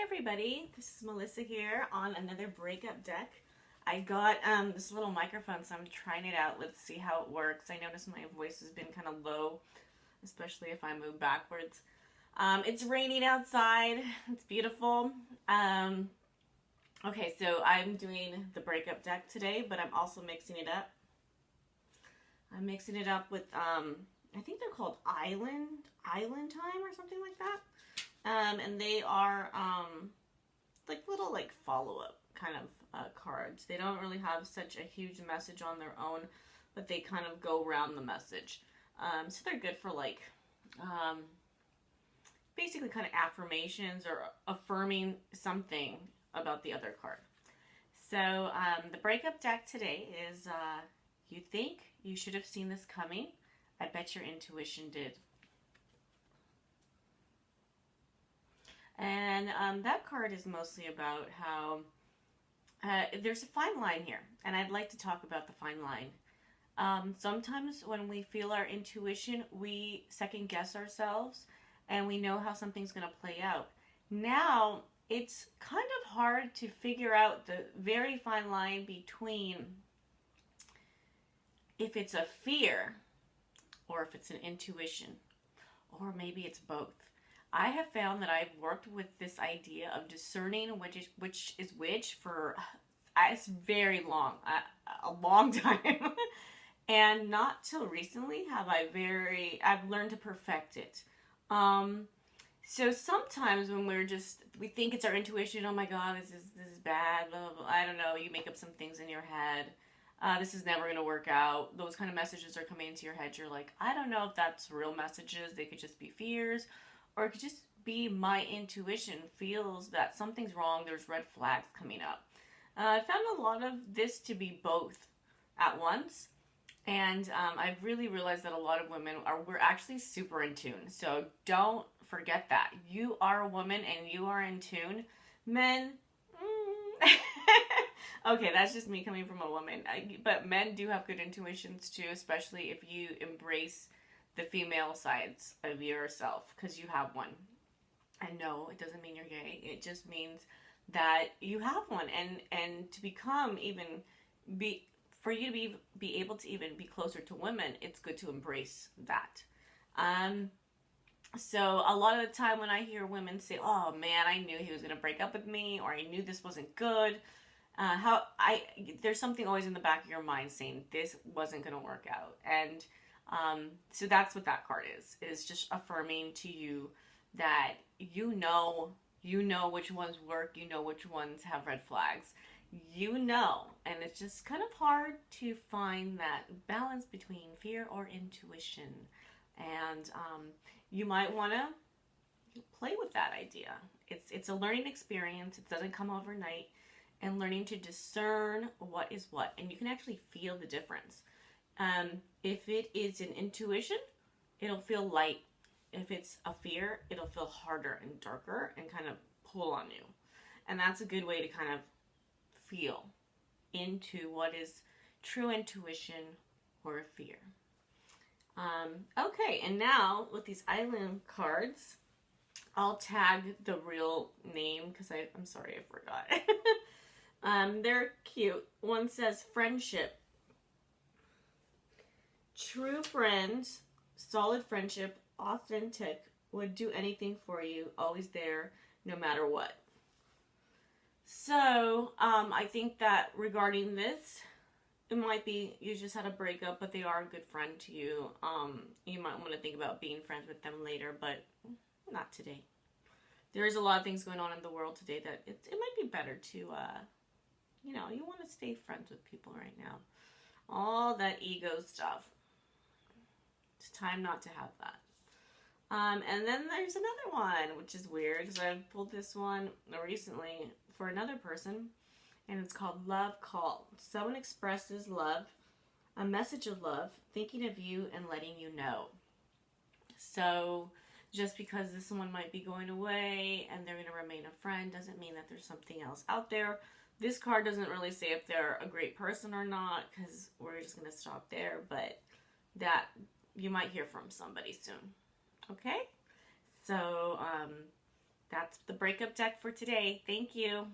everybody, this is Melissa here on another breakup deck. I got this little microphone, so I'm trying it out. Let's see how it works. I noticed my voice has been kind of low, especially if I move backwards. It's raining outside. It's beautiful. Okay, so I'm doing the breakup deck today, but I'm also mixing it up. I'm mixing it up with, I think they're called Island Time or something like that. And they are like little follow-up kind of cards. They don't really have such a huge message on their own, but they kind of go around the message. So they're good for basically kind of affirmations or affirming something about the other card. So the breakup deck today is you think you should have seen this coming. I bet your intuition did. And that card is mostly about how there's a fine line here, and I'd like to talk about the fine line. Sometimes when we feel our intuition, we second guess ourselves, and we know how something's going to play out. Now, it's kind of hard to figure out the very fine line between if it's a fear or if it's an intuition, or maybe it's both. I have found that I've worked with this idea of discerning which is which for it's very long, a long time. And not till recently have I've learned to perfect it. So sometimes when we think it's our intuition, oh my God, this is bad, blah, blah, blah. I don't know, you make up some things in your head. This is never going to work out. Those kind of messages are coming into your head. You're like, I don't know if that's real messages. They could just be fears. Or it could just be my intuition feels that something's wrong. There's red flags coming up. I found a lot of this to be both at once. And I've really realized that a lot of women we're actually super in tune. So don't forget that. You are a woman and you are in tune. Men, okay, that's just me coming from a woman. But men do have good intuitions too, especially if you embrace the female sides of yourself, because you have one. And no, it doesn't mean you're gay. It just means that you have one, and to become for you to be able to even be closer to women, it's good to embrace that. So a lot of the time when I hear women say, "Oh man, I knew he was going to break up with me," or "I knew this wasn't good," there's something always in the back of your mind saying this wasn't going to work out. And so that's what that card is just affirming to you that you know which ones work, you know which ones have red flags, and it's just kind of hard to find that balance between fear or intuition. And you might want to play with that idea. It's a learning experience. It doesn't come overnight, and learning to discern what is what, and you can actually feel the difference. If it is an intuition, it'll feel light. If it's a fear, it'll feel harder and darker and kind of pull on you. And that's a good way to kind of feel into what is true intuition or fear. Okay, and now with these island cards, I'll tag the real name because I'm sorry, I forgot. They're cute. One says friendship. True friends, solid friendship, authentic, would do anything for you, always there, no matter what. So, I think that regarding this, it might be you just had a breakup, but they are a good friend to you. You might want to think about being friends with them later, but not today. There is a lot of things going on in the world today that it might be better to, you want to stay friends with people right now. All that ego stuff. It's time not to have that. And then there's another one, which is weird, because I pulled this one recently for another person, and it's called Love Call. Someone expresses love, a message of love, thinking of you and letting you know. So just because this one might be going away and they're going to remain a friend doesn't mean that there's something else out there. This card doesn't really say if they're a great person or not, because we're just going to stop there, but that you might hear from somebody soon. Okay? So, that's the breakup deck for today. Thank you.